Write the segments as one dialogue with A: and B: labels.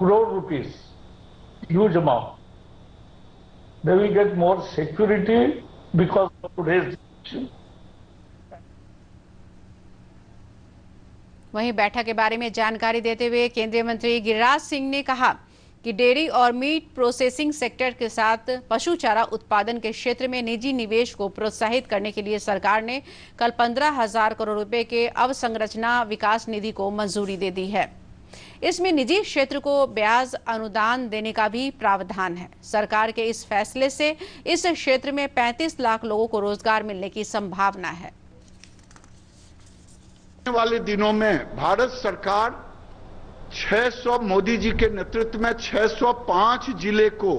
A: crore rupees, huge amount. They will get more security because of today's decision.
B: वहीं बैठक के बारे में जानकारी देते हुए केंद्रीय मंत्री गिरिराज सिंह ने कहा कि डेयरी और मीट प्रोसेसिंग सेक्टर के साथ पशु चारा उत्पादन के क्षेत्र में निजी निवेश को प्रोत्साहित करने के लिए सरकार ने कल 15,000 करोड़ रुपए के अवसंरचना विकास निधि को मंजूरी दे दी है। इसमें निजी क्षेत्र को ब्याज अनुदान देने का भी प्रावधान है। सरकार के इस फैसले से इस क्षेत्र में 35 लाख लोगों को रोजगार मिलने की संभावना है।
C: आने वाले दिनों में भारत सरकार 600 मोदी जी के नेतृत्व में 605 जिले को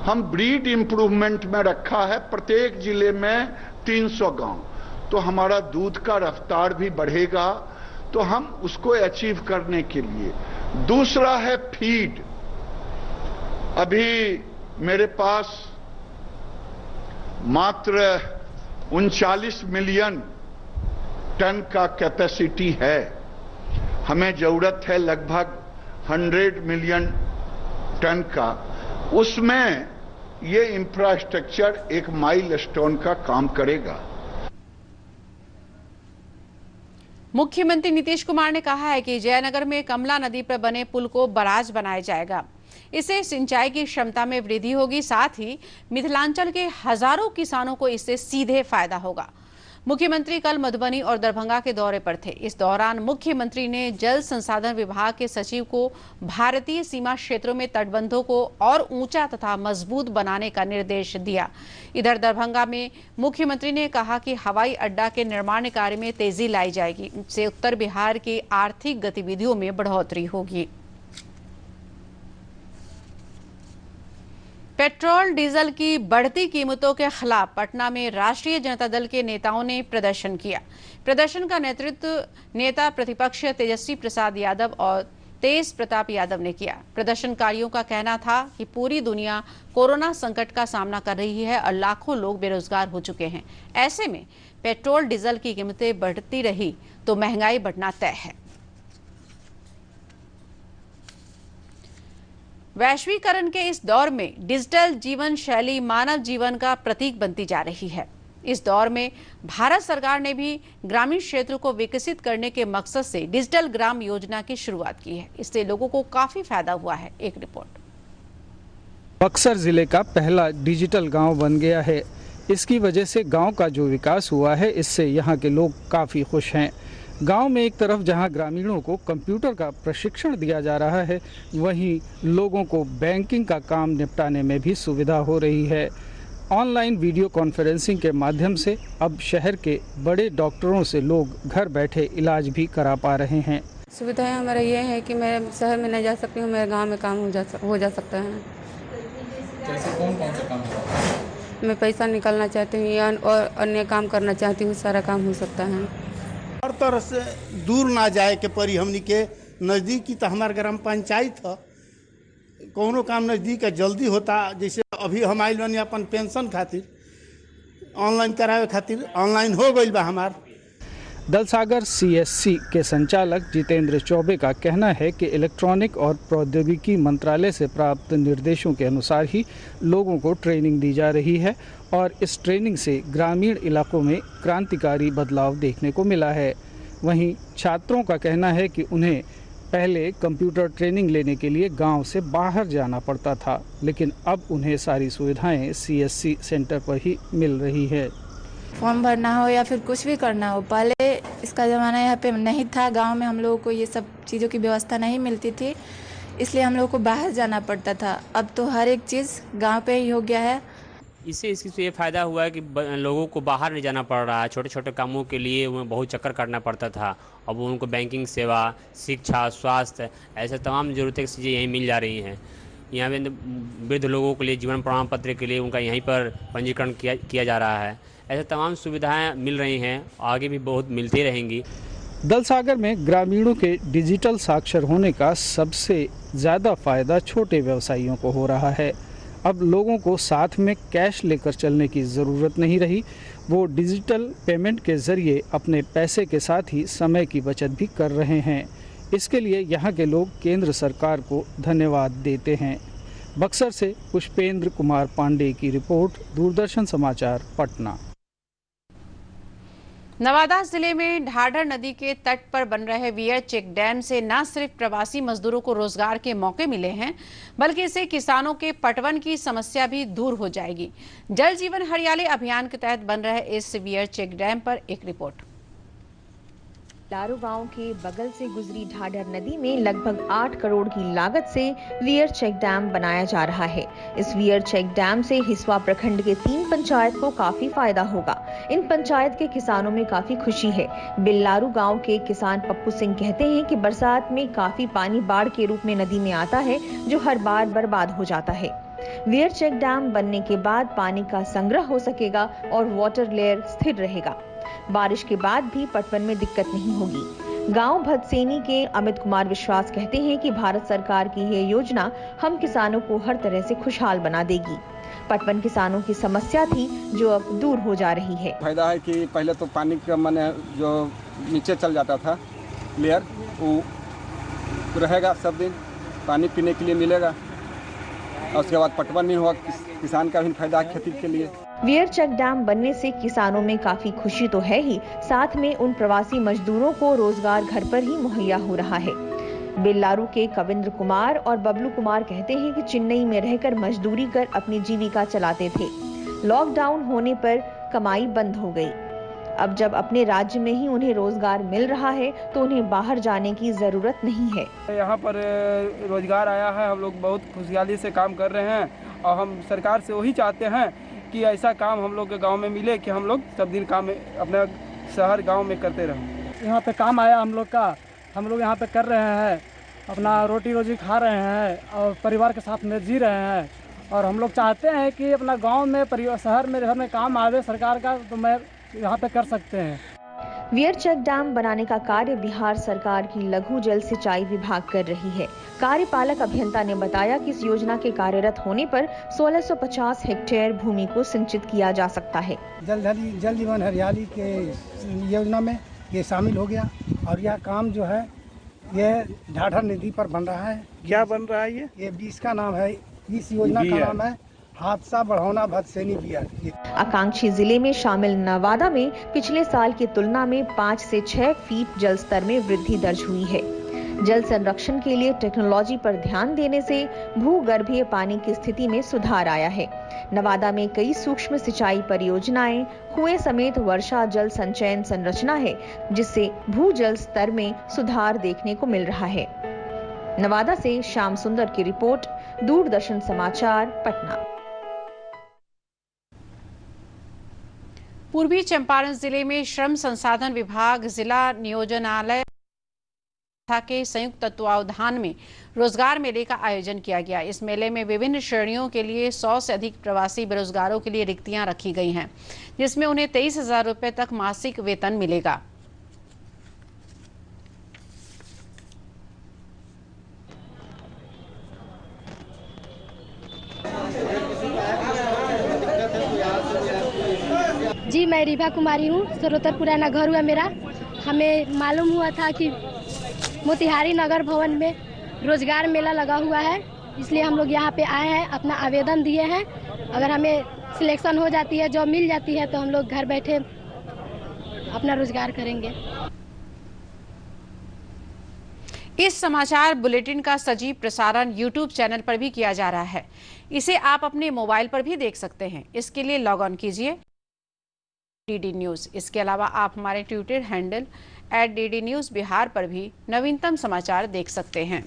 C: हम ब्रीड इंप्रूवमेंट में रखा है। प्रत्येक जिले में 300 गांव, तो हमारा दूध का रफ्तार भी बढ़ेगा। तो हम उसको अचीव करने के लिए, दूसरा है फीड। अभी मेरे पास मात्र 39 मिलियन टन का कैपेसिटी है। हमें जरूरत है लगभग 100 मिलियन टन का। उसमें ये इंफ्रास्ट्रक्चर एक माइलस्टोन का काम करेगा।
B: मुख्यमंत्री नीतीश कुमार ने कहा है कि जयनगर में कमला नदी पर बने पुल को बराज बनाया जाएगा। इससे सिंचाई की क्षमता में वृद्धि होगी, साथ ही मिथिलांचल के हजारों किसानों को इससे सीधे फायदा होगा। मुख्यमंत्री कल मधुबनी और दरभंगा के दौरे पर थे। इस दौरान मुख्यमंत्री ने जल संसाधन विभाग के सचिव को भारतीय सीमा क्षेत्रों में तटबंधों को और ऊंचा तथा मजबूत बनाने का निर्देश दिया। इधर दरभंगा में मुख्यमंत्री ने कहा कि हवाई अड्डा के निर्माण कार्य में तेजी लाई जाएगी। इससे उत्तर बिहार की आर्थिक गतिविधियों में बढ़ोतरी होगी। पेट्रोल डीजल की बढ़ती कीमतों के खिलाफ पटना में राष्ट्रीय जनता दल के नेताओं ने प्रदर्शन किया। प्रदर्शन का नेतृत्व नेता प्रतिपक्ष तेजस्वी प्रसाद यादव और तेज प्रताप यादव ने किया। प्रदर्शनकारियों का कहना था कि पूरी दुनिया कोरोना संकट का सामना कर रही है और लाखों लोग बेरोजगार हो चुके हैं। ऐसे में पेट्रोल डीजल की कीमतें बढ़ती रही तो महंगाई बढ़ना तय है। वैश्वीकरण के इस दौर में डिजिटल जीवन शैली मानव जीवन का प्रतीक बनती जा रही है। इस दौर में भारत सरकार ने भी ग्रामीण क्षेत्र को विकसित करने के मकसद से डिजिटल ग्राम योजना की शुरुआत की है। इससे लोगों को काफी फायदा हुआ है। एक रिपोर्ट।
D: बक्सर जिले का पहला डिजिटल गांव बन गया है। इसकी वजह से गांव का जो विकास हुआ है, इससे यहाँ के लोग काफी खुश हैं। गांव में एक तरफ जहां ग्रामीणों को कंप्यूटर का प्रशिक्षण दिया जा रहा है, वहीं लोगों को बैंकिंग का काम निपटाने में भी सुविधा हो रही है। ऑनलाइन वीडियो कॉन्फ्रेंसिंग के माध्यम से अब शहर के बड़े डॉक्टरों से लोग घर बैठे इलाज भी करा पा रहे हैं।
E: सुविधाएं हमारा ये है कि मैं शहर में नहीं जा सकती हूँ, मेरे गाँव में काम हो जा सकता है।
F: जैसे कौन कौन सा काम होगा?
E: मैं पैसा निकालना चाहती हूँ और अन्य काम करना चाहती हूँ, सारा काम हो सकता है।
G: हर तरह से दूर ना जाए के परी हमनी के नज़दीक की तो हमारे ग्राम पंचायत है। कोनो काम नज़दीक है, जल्दी होता। जैसे अभी हम आइल बनी अपन पेंशन खातिर ऑनलाइन करावे खातिर, ऑनलाइन हो गई बा हमार।
D: दलसागर CSC के संचालक जितेंद्र चौबे का कहना है कि इलेक्ट्रॉनिक और प्रौद्योगिकी मंत्रालय से प्राप्त निर्देशों के अनुसार ही लोगों को ट्रेनिंग दी जा रही है और इस ट्रेनिंग से ग्रामीण इलाकों में क्रांतिकारी बदलाव देखने को मिला है। वहीं छात्रों का कहना है कि उन्हें पहले कंप्यूटर ट्रेनिंग लेने के लिए गांव से बाहर जाना पड़ता था, लेकिन अब उन्हें सारी सुविधाएं CSC सेंटर पर ही मिल रही है।
H: फॉर्म भरना हो या फिर कुछ भी करना हो, पहले इसका ज़माना यहाँ पे नहीं था। गांव में हम लोगों को ये सब चीज़ों की व्यवस्था नहीं मिलती थी, इसलिए हम लोगों को बाहर जाना पड़ता था। अब तो हर एक चीज़ गांव पे ही हो गया है।
I: इससे ये फ़ायदा हुआ है कि लोगों को बाहर नहीं जाना पड़ रहा है। छोटे छोटे कामों के लिए उन्हें बहुत चक्कर काटना पड़ता था। अब उनको बैंकिंग सेवा, शिक्षा, स्वास्थ्य, ऐसे तमाम ज़रूरतें की चीज़ें यहीं मिल जा रही हैं। यहाँ पे वृद्ध लोगों के लिए जीवन प्रमाण पत्र के लिए उनका यहीं पर पंजीकरण किया जा रहा है। ऐसे तमाम सुविधाएं मिल रही हैं, आगे भी बहुत मिलती रहेंगी।
D: दलसागर में ग्रामीणों के डिजिटल साक्षर होने का सबसे ज़्यादा फायदा छोटे व्यवसायियों को हो रहा है। अब लोगों को साथ में कैश लेकर चलने की ज़रूरत नहीं रही। वो डिजिटल पेमेंट के ज़रिए अपने पैसे के साथ ही समय की बचत भी कर रहे हैं। इसके लिए यहाँ के लोग केंद्र सरकार को धन्यवाद देते हैं। बक्सर से पुष्पेंद्र कुमार पांडे की रिपोर्ट, दूरदर्शन समाचार, पटना।
B: नवादा जिले में ढाढर नदी के तट पर बन रहे वियर चेक डैम से न सिर्फ प्रवासी मजदूरों को रोजगार के मौके मिले हैं, बल्कि इससे किसानों के पटवन की समस्या भी दूर हो जाएगी। जल जीवन हरियाली अभियान के तहत बन रहे इस वियर चेक डैम पर एक रिपोर्ट।
J: लारू गांव के बगल से गुजरी ढाढर नदी में लगभग 8 करोड़ की लागत से वियर चेक डैम बनाया जा रहा है। इस वियर चेक डैम से हिसवा प्रखंड के 3 पंचायत को काफी फायदा होगा। इन पंचायत के किसानों में काफी खुशी है। बिल्लारू गांव के किसान पप्पू सिंह कहते हैं कि बरसात में काफी पानी बाढ़ के रूप में नदी में आता है, जो हर बार बर्बाद हो जाता है। वियर चेक डैम बनने के बाद पानी का संग्रह हो सकेगा और वाटर लेयर स्थिर रहेगा। बारिश के बाद भी पटवन में दिक्कत नहीं होगी। गांव भदसेनी के अमित कुमार विश्वास कहते हैं कि भारत सरकार की यह योजना हम किसानों को हर तरह से खुशहाल बना देगी। पटवन किसानों की समस्या थी, जो अब दूर हो जा रही है।
K: फायदा है कि पहले तो पानी का माने जो नीचे चल जाता था लेयर, वो रहेगा, सब दिन पानी पीने के लिए मिलेगा और उसके बाद पटवन नहीं हुआ, किसान का भी फायदा है खेती के लिए।
J: वियर चेक डैम बनने से किसानों में काफी खुशी तो है ही, साथ में उन प्रवासी मजदूरों को रोजगार घर पर ही मुहैया हो रहा है। बेल्लारू के कविंद्र कुमार और बबलू कुमार कहते हैं कि चेन्नई में रहकर मजदूरी कर अपनी जीविका चलाते थे। लॉकडाउन होने पर कमाई बंद हो गई। अब जब अपने राज्य में ही उन्हें रोजगार मिल रहा है तो उन्हें बाहर जाने की जरूरत नहीं है।
K: यहाँ पर रोजगार आया है, हम लोग बहुत खुशहाली से काम कर रहे हैं और हम सरकार से वही चाहते हैं कि ऐसा काम हम लोग के गांव में मिले कि हम लोग सब दिन काम अपने शहर गांव में करते रहें।
L: यहाँ पे काम आया हम लोग का, हम लोग यहाँ पे कर रहे हैं, अपना रोटी रोजी खा रहे हैं और परिवार के साथ में जी रहे हैं। और हम लोग चाहते हैं कि अपना गांव में शहर में घर में काम आवे सरकार का, तो मैं यहाँ पे कर सकते हैं।
J: वियर चेक डैम बनाने का कार्य बिहार सरकार की लघु जल सिंचाई विभाग कर रही है। कार्यपालक अभियंता ने बताया कि इस योजना के कार्यरत होने पर 1650 हेक्टेयर भूमि को सिंचित किया जा सकता है।
L: जल जीवन हरियाली के योजना में ये शामिल हो गया और यह काम जो है ये ढाढर नदी पर बन रहा है।
D: क्या बन रहा है
L: ये इसका नाम है, इस योजना का नाम है हादसा बढ़ौना भदसेनी बियर।
J: आकांक्षी जिले में शामिल नवादा में पिछले साल की तुलना में 5 से 6 फीट जल स्तर में वृद्धि दर्ज हुई है। जल संरक्षण के लिए टेक्नोलॉजी पर ध्यान देने से भूगर्भीय पानी की स्थिति में सुधार आया है। नवादा में कई सूक्ष्म सिंचाई परियोजनाएं, कुएं समेत वर्षा जल संचयन संरचना है, जिससे भूजल स्तर में सुधार देखने को मिल रहा है। नवादा से श्याम सुंदर की रिपोर्ट, दूरदर्शन समाचार, पटना।
B: पूर्वी चंपारण जिले में श्रम संसाधन विभाग, जिला नियोजनालय के संयुक्त तत्वावधान में रोजगार मेले का आयोजन किया गया। इस मेले में विभिन्न श्रेणियों के लिए 100 से अधिक प्रवासी बेरोजगारों के लिए रिक्तियां रखी गई हैं, जिसमें उन्हें 23,000 रुपए तक मासिक वेतन मिलेगा।
M: जी, मैं रीभा कुमारी हूँ, सरोतर पुराना घर हुआ मेरा। हमें मालूम हुआ था कि मोतिहारी नगर भवन में रोजगार मेला लगा हुआ है, इसलिए हम लोग यहाँ पे आए हैं, अपना आवेदन दिए हैं। अगर हमें सिलेक्शन हो जाती है, जॉब मिल जाती है, तो हम लोग घर बैठे अपना रोजगार करेंगे।
B: इस समाचार बुलेटिन का सजीव प्रसारण YouTube चैनल पर भी किया जा रहा है। इसे आप अपने मोबाइल पर भी देख सकते हैं। इसके लिए लॉग ऑन कीजिए DD न्यूज़। इसके अलावा आप हमारे Twitter handle @DD news Bihar पर भी नवीनतम समाचार देख सकते हैं।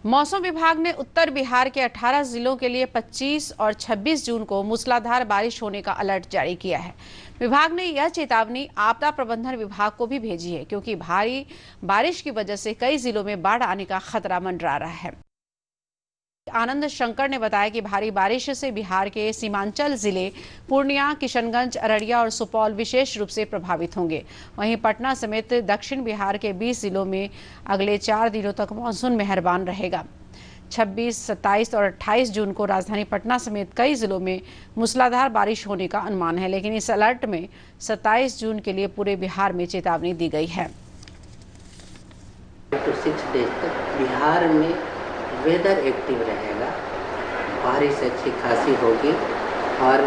B: मौसम विभाग ने उत्तर बिहार के 18 जिलों के लिए 25 और 26 जून को मूसलाधार बारिश होने का अलर्ट जारी किया है। विभाग ने यह चेतावनी आपदा प्रबंधन विभाग को भी भेजी है, क्योंकि भारी बारिश की वजह से कई जिलों में बाढ़ आने का खतरा मंडरा रहा है। आनंद शंकर ने बताया कि भारी बारिश से बिहार के सीमांचल जिले पूर्णिया, किशनगंज, अररिया और सुपौल विशेष रूप से प्रभावित होंगे। वहीं पटना समेत दक्षिण बिहार के 20 जिलों में अगले 4 दिनों तक मानसून मेहरबान रहेगा। 26, 27 और 28 जून को राजधानी पटना समेत कई जिलों में मूसलाधार बारिश होने का अनुमान है, लेकिन इस अलर्ट में 27 जून के लिए पूरे बिहार में चेतावनी दी गई है।
N: 6 डेज तक बिहार में वेदर एक्टिव रहेगा, बारिश अच्छी खासी होगी और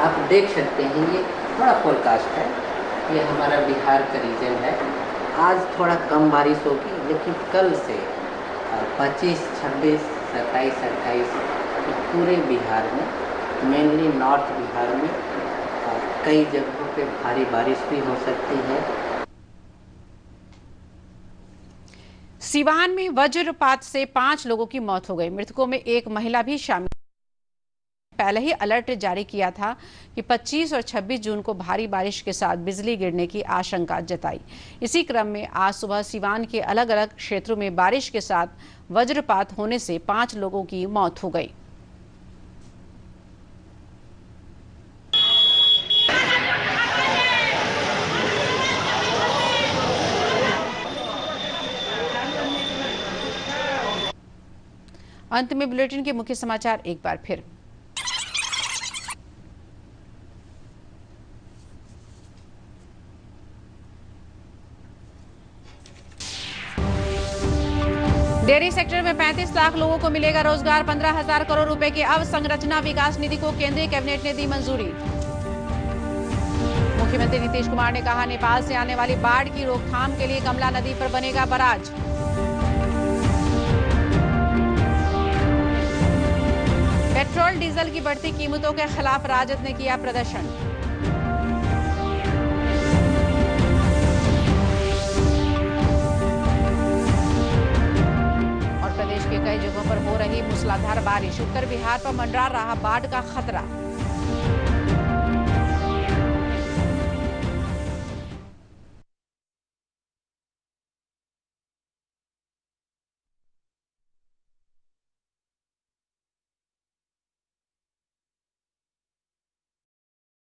N: आप देख सकते हैं ये थोड़ा फोरकास्ट है, ये हमारा बिहार का रीजन है। आज थोड़ा कम बारिश होगी, लेकिन कल से 25, 26, 27, 28 पूरे बिहार में, मेनली नॉर्थ बिहार में कई जगहों पे भारी बारिश भी हो सकती है।
B: सीवान में वज्रपात से 5 लोगों की मौत हो गई। मृतकों में एक महिला भी शामिल। पहले ही अलर्ट जारी किया था कि 25 और 26 जून को भारी बारिश के साथ बिजली गिरने की आशंका जताई। इसी क्रम में आज सुबह सीवान के अलग अलग क्षेत्रों में बारिश के साथ वज्रपात होने से 5 लोगों की मौत हो गई। अंत में बुलेटिन के मुख्य समाचार एक बार फिर। डेयरी सेक्टर में 35 लाख लोगों को मिलेगा रोजगार। 15,000 करोड़ रुपए की अवसंरचना विकास निधि को केंद्रीय कैबिनेट ने दी मंजूरी। मुख्यमंत्री नीतीश कुमार ने कहा, नेपाल से आने वाली बाढ़ की रोकथाम के लिए कमला नदी पर बनेगा बराज। पेट्रोल डीजल की बढ़ती कीमतों के खिलाफ राजद ने किया प्रदर्शन। और प्रदेश के कई जगहों पर हो रही मूसलाधार बारिश, उत्तर बिहार पर मंडरा रहा बाढ़ का खतरा।